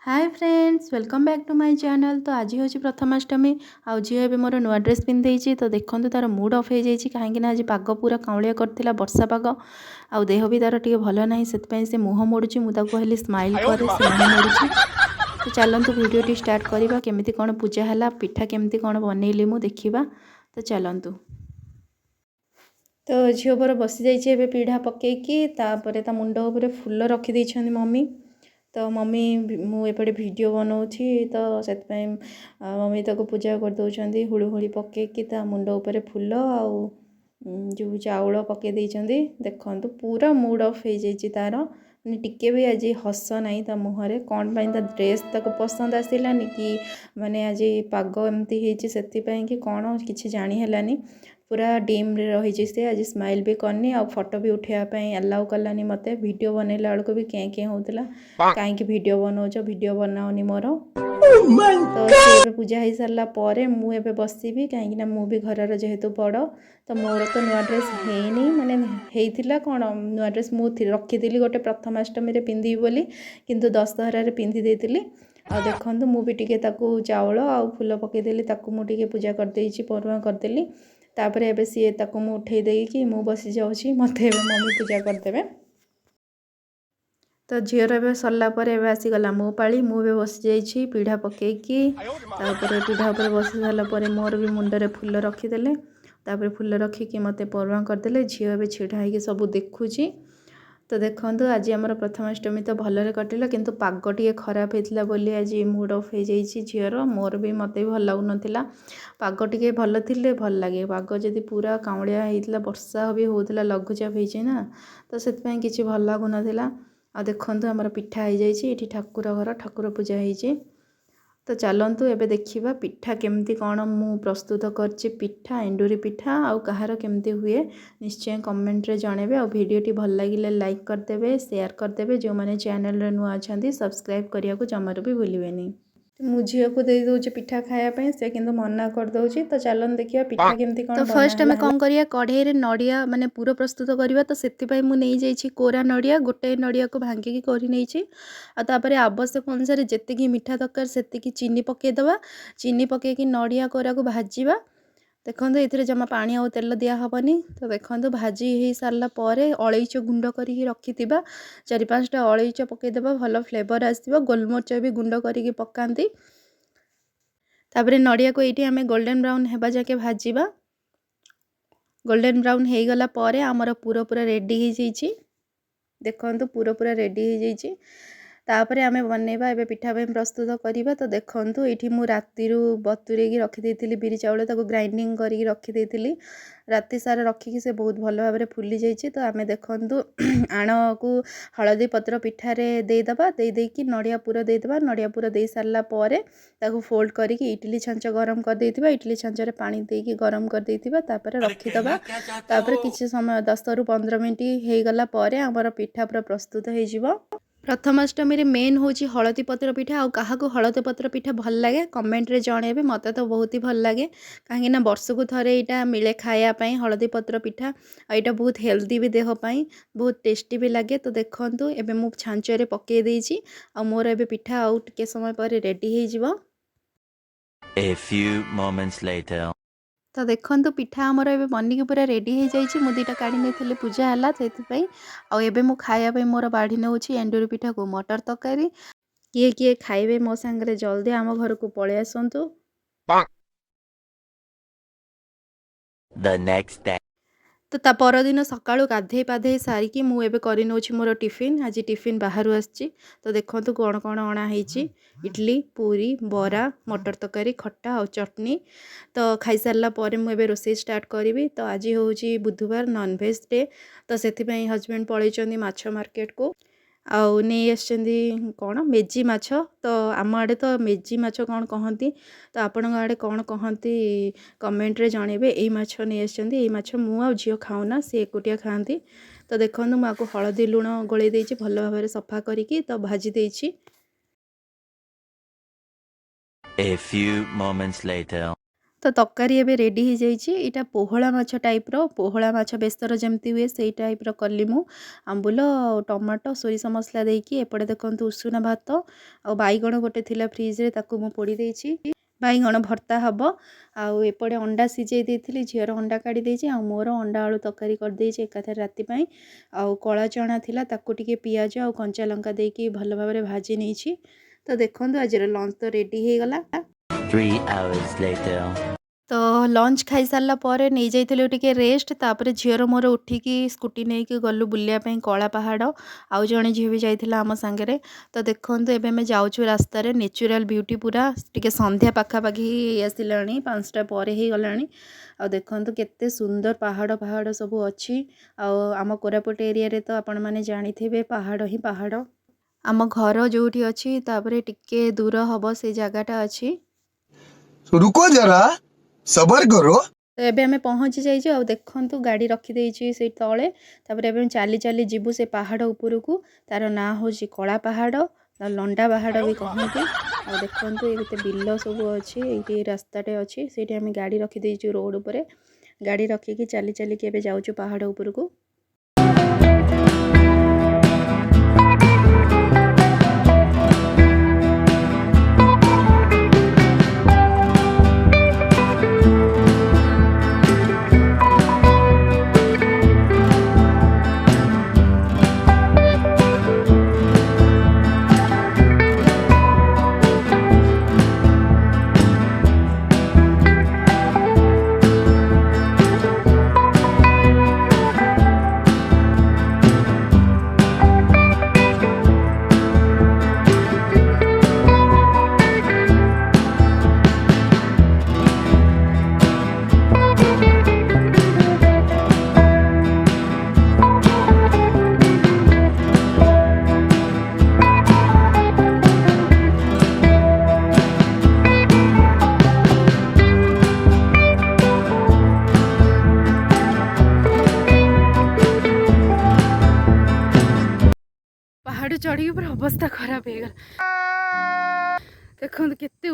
Hi friends welcome back to my channel. तो आज हूँ प्रथमाष्टमी आउ झील एवं मोर नुआ ड्रेस पिंधे तो देखो तार मुड अफ हो जाए कहीं आज पाग पूरा काउलिया करथिला वर्षा पाग आउ देह भी तार टे भल ना से मुह मोड़ुची मुझे कहली स्माइल करे से मुह मोड़ुची। तो चलतु भिडटी स्टार्ट करवा केमी कौन पूजा है पिठा केमती कौन बनइली मु देखा। तो चलतु तो झील पर बसी जाइए पीढ़ा पकईकी ता मुंड उपर फूल रखी मम्मी। तो मम्मी मुझे वीडियो बनाऊँगी तो से मम्मी ताको पूजा कर दौरान हुड़ी हुड़ी पकईकी ता मुंड उपर फूल आउ जो चाउल पकई देखु पूरा मूड अफ हो जाए तार माने टिके भी आज हस ना ता मुहर कौन पाई ता ड्रेस तक पसंद आसलानी कि माने आज पाग एमती कि कौन किसी जानी पूरा डीम रे रही से आज स्माइल भी करनी आ फोटो भी उठाइवाई अलाउ कलानी मत वीडियो बनैला बेलू भी क्या होता कहीं वीडियो बनाऊच वीडियो बनाओनी मोर। तो सी पूजा हो सारा मुझे बसबी कहीं मुझे घर जेहेतु बड़ तो मोर तो नुआ ड्रेस है माने होता कौन नुआ ड्रेस मुझे रखी गोटे प्रथमाष्टमी पिंधि बोली किंतु दशहरा पिंधि देती आ देखु मुझे चाउल आउ फूल पकईदेली मुझे पूजा करदे परुआ करदेली तापर एबे सी उठे देकी मु बसी जाऊँगी मत मम्मी पूजा करदे। तो झीर ए सरला आसीगला मो पाली मुझे बसी जा पीढ़ा पकईकी पीढ़ा उपर बसी सारापर मोर भी मुंडे फूल रखीदे फूल रखिकी मत परुआ करदे झील ए छिड़ा होगी सब देखुची। तो देखो आज आम प्रथमाष्टमी तो भलरे कटिला किंतु पाग टे खराब होता बोली आज मूड अफ हो जाइए झीर मोर भी मत भी भल लगुन पाग टे भल थे भल लगे पाग जदि पूरा काउलिया होता वर्षा भी होता लघुचाप होना तो से किसी भल लगुन आ देखु आमर पिठा हो जाइए ठाकुर घर ठाकुर पूजा हो। तो चलतु एबे देखिबा पिठा केमती कौन मु प्रस्तुत करछि पिठा एंडुरी पिठा आउ कहार केमती हुए निश्चय कमेंट रे जणेबे आ वीडियोटी भल लागिले लाइक करदेबे शेयर करदेबे जो माने चैनल रे नुआ अछंती सब्सक्राइब करिया को जमार भी भूलिबेनी। मु झील को दे दूचे पिठा खाया से किंतु मना कर दउची। तो चलन देखिया पिठा केमती कौन। तो फर्स्ट आम कौन करिया कढ़ई रे नड़िया माने पूरा प्रस्तुत करवा तो से मु नहीं जाइछि कोरा नड़िया गोटे नड़िया को भांगिकी करि नैछि आ तापरे आवश्यक अनुसार जेतिकी मिठा दरकार सेतिकी चीनी पकेदबा चीनी पकेकी नड़िया कोरा को भाजिबा देखो ये जमा पानी आउ तेल दिया हबनी। तो देखो भाजी हो सारा पर अलैच गुंड करके रखि चारि पाँचटा अलैच पकईदेबा भल फ्लेवर आसो गोलमरिच भी गुंड करके पकाती तापरे नड़िया को ये आम गोल्डन ब्राउन होगा जाके भाजिबा गोल्डन ब्राउन हो गला पर आमर पूरा पूरा रेडी हो जाइए देखो पूरा पूरा रेडी हो जाइए तापर आमे बनैबा एबे पिठा पे प्रस्तुत करिबा। तो देखंतु एठी मु राती बतुरे की रखी देथिली बिरी चाउल ताको ग्राइंडिंग करके रखी देथिली राती सारा रखिकी से बहुत भल भाव में फुली जाइए। तो आमे देखंतु आण को हलदी पत्र पिठारे देदेबा देकी नड़िया पूरा देदेबा नड़िया पूरा दे सारा पर ताको फोल्ड करके इडली छांच गरम कर देथिबा इडली छांचरे पानी देकी गरम कर देथिबा तापर रखिदबा तापर किछि समय 10 रु 15 मिनिट हो गला पर हमर पिठा पूरा प्रस्तुत हो जिवो। प्रथमाष्टमी मेन हूँ हलदी पत्र पिठा आउ क्या हलदी पत्र पिठा भल लगे कमेंट रे जणेबे मत तो बहुत ही भल लगे कहीं वर्ष को थरे यहाँ मिले खायापी हलदी पत्र पिठा यहाँ बहुत हेल्दी भी देहपाई बहुत टेस्टी भी लगे। तो देखु एबे मु छांचरे पकई देइछि आ मोर एबे पिठा आउ टिके समय पर रेडी हो जिवो। A few moments later तो देखो पिठा आमर ए बनिकी पूरा रेडी हो जाइए मु दुटा काढ़ी नहीं पूजा है से आबे मु खायापी मोर बाढ़ी नौ एंडुरी पिठा को मटर तरकारी किए किए खाइबे मो सांगरे जल्दी आम घर को पळे आसंतु। the next day तो ता परदिन सकाळु गाधे पाधे सारिकी मु एबे करि नौछि मोर टिफिन आज टिफिन बाहरु आछि। तो देखंतु कोण कोण अणा ହେଇछि इडली पूरी बरा मटर तरकारी खट्टा और चटनी। तो खाई सारला ପରେ मु एबे रोषेई स्टार्ट करिवि। तो आज होछि बुधवार नॉनवेज डे तो सेथिपई हस्बैंड पळैचंदी माछ मार्केट को आउ नहीं आसछंदी कौन मेजी माछ। तो आम आड़े तो मेजी माछ कौन कहती तो आपण आड़े कौन कहती कमेंट रे जणेबे। एई माछ नहीं आसछंदी एई माछ मु आ झियो खाऊना से एकुटिया खाती। तो देखंतु मु आको हळदी लुण गोळेई देइछि भल भाबरे सफा करिकी तो भाजी देइछि। a few moments later तो तरकारी एबे रेडी हो जाइए। यहाँ पोहला माछ टाइप्र, पोहला माछ बेसर जमती हुए से टाइप्र कली मु आंबुल टमाटो सोरिष मसला देकी। एपटे देखो उषुना भात आ बैगण गोटे थिला फ्रिज रे ताकू मु पोड़ी देछि। बैगण भर्ता हम आउ एपटे अंडा सिझे देती झीर अंडा काढ़ी देछि आ मोर अंडा आलू तरकारी कर देछि एकाथरे राति पई। आउ कला चना थिला ताकू टिके पियाज आ कंचा लंका देकी भल भाबरे भाजी नेछि। तो देखंतु आज लंच तो रेडी हो गला। 3 hours later. तो लंच खाई सारा पर नहीं जाइलु टिके रेस्ट। तापर झीर मोर उठिकी स्कूटी नहीं कि गलु बुलिया कला पहाड़ आउ जड़े झील भी जाइला आम सांगे। तो देखो एबे मैं जाऊँ रास्ता नेचुरल ब्यूटी पूरा टिके संध्या पाखापाखि आसला 5टा पर ही गला। आ देखो केते सुंदर पहाड़ पहाड़ सब अच्छी। आम कोरापुट एरिया रे तो आपण मैंने जानी पहाड़ ही पहाड़। आम घर जो अच्छी तापर टिके दूर हम से जगटा अच्छी। रुको जरा सबर करो। तो एबे हमें पहुँची जाइए। आ देखु गाड़ी रखीदे से तले। तापर एबे चली चली जीवु से पहाड़ उपरू को। तार ना हूँ कला पहाड़ लंडा पहाड़ भी कहते। आ देखु ये बिल सब अच्छी ये रास्ताटे अच्छी से आम गाड़ी रखीदे रोड पर। गाड़ी रखिकी चली चली के जाऊँ पहाड़ उपरू को। पहाड़ चढ़ी पूरा अवस्था खराब हो गला। देखो केते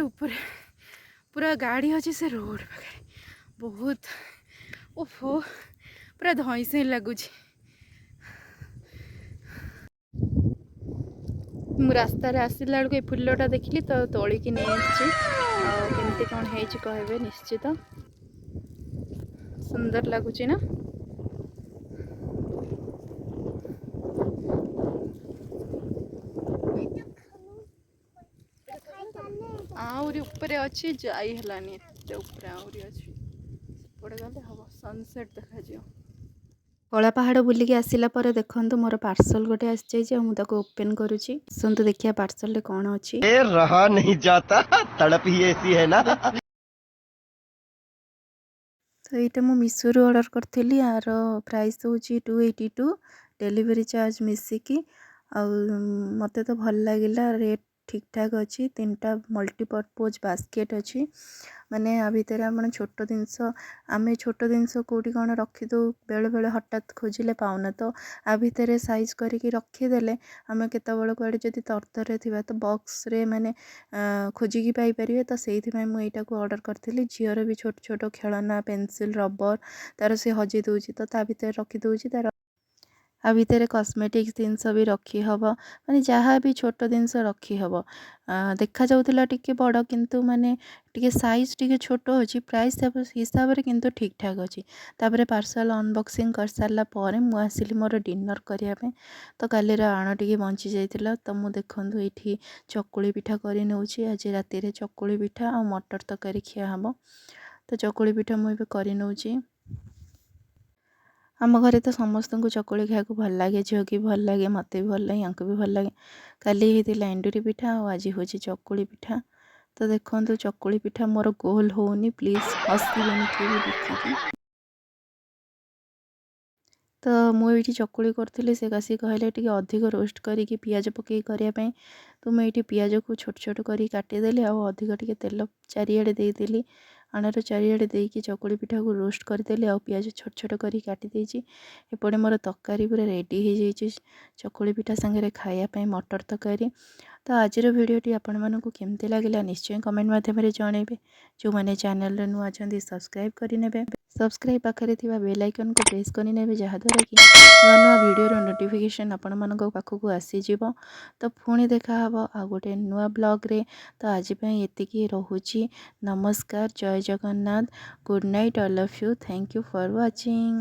ऊपर पूरा गाड़ी अच्छी से रोड पाखे बहुत ओफो पूरा धईसे लगुच। रास्ता आसला बेलू ये फुलटा देखिली तो तोलिकी नहीं आमती कौन है कहबे निश्चित सुंदर लगुच ना। आहरी ऊपर अच्छी जाई हलानी एते ऊपर आहरी अच्छी पड़े गले हम सनसेट देखा। कला पहाड़ बुलिकी आसला पर देखो मोर पार्सल गोटे आसी मुझे ओपन करुच्ची। सुनतु देखिए पार्सल कौन अच्छी। रहा नहीं जाता तड़प ही ऐसी है ना। तो यहाँ मुझे मीशो ऑर्डर करी। यार प्राइस हूँ 282 डेलीवरी चार्ज मिसिकी। मत तो भल लगे रेट ठीक ठाक अच्छी। 3टा मल्टीपर्पज बास्केट अच्छी माने आ भितर आप छोट जिनस आम छोट जिनस कौटी कौन रखीदे बेले बेले हठात खोजिले पाऊना। तो आ भितर साइज करके रखीदे आम केतबे कड़े जब तरतरे थी तो बॉक्स रे माने खोजिकी पाइपर। तो से मुझा ऑर्डर करी। झीर भी छोट छोट खेलना पेनसिल रबर तार से हजे दूसरी तो ता भीतर रखीदे। तार आ भितर कॉस्मेटिक्स जिनस भी रखी हब माने जहाँ भी छोट जिनस रखी हब। देखा जाउथिला टिके बड़ किंतु माने टिके साइज टिके छोट अच्छी प्राइस हिसाब से किंतु ठीक ठाक अच्छी। तापर पार्सल अनबॉक्सिंग कर सारा पर मु आसिली मोर डिनर करने। तो काली आण टिके बंची जाइतिला। तो मु देखंतु एठी चकुली पिठा करी नउची। आज राति रे चकुली पिठा आ मटर तरकारी खिया हब। तो चकुली पिठा मु एबे करी नउची। आम घरे तो समस्त को चकुली खाया भल लगे झील की भल लगे मत भी भल लगे या भी भल लगे। काली होता एंडुरी पिठा और आज हूँ चकुली पिठा। तो देखो चकुली पिठा मोर गोल होनी प्लीज हसबेनि किए भी देखिए। तो मुझे चकुली करी से कासी कहले टी अधिक रोस्ट करके पियाज पकई करने। तो मुझे पियाज को छोट छोट कर काटिदेली अधिक टे तेल चारिड़े देदेली ଆଣର ଚାରିଆଡ଼େ ଦେଇକି ଚକୁଳି ପିଠାକୁ ରୋଷ୍ଟ କରିଦେଲି ଆଉ ପିଆଜ ଛୋଟ ଛୋଟ କରି କାଟି ଦେଇଛି। ଏପଟେ ମୋର ତରକାରୀ ପୁରା ରେଡ଼ି ହେଇଯାଇଛି ଚକୁଳି ପିଠା ସାଙ୍ଗରେ ଖାଇବା ପାଇଁ ମଟର ତରକାରୀ। ତ ଆଜିର ଭିଡ଼ିଓଟି ଆପଣମାନଙ୍କୁ କେମିତି ଲାଗିଲା ନିଶ୍ଚୟ କମେଣ୍ଟ ମାଧ୍ୟମରେ ଜଣାଇବେ। ଯେଉଁମାନେ ଚ୍ୟାନେଲରେ ନୂଆ ଅଛନ୍ତି ସବସ୍କ୍ରାଇବ୍ କରିନେବେ। ସବସ୍କ୍ରାଇବ୍ ପାଖରେ ଥିବା ବେଲ୍ ଆଇକନ୍କୁ ପ୍ରେସ୍ କରିନେବେ, ଯାହାଦ୍ୱାରା କି ନୂଆ ନୂଆ ଭିଡ଼ିଓର ନୋଟିଫିକେସନ୍ ଆପଣମାନଙ୍କ ପାଖକୁ ଆସିଯିବ। ତ ପୁଣି ଦେଖାହେବ ଆଉ ଗୋଟେ ନୂଆ ବ୍ଲଗ୍ରେ। ତ ଆଜି ପାଇଁ ଏତିକି ରହୁଛି। ନମସ୍କାର, ଜୟ Jagannath, good night all of you, thank you for watching.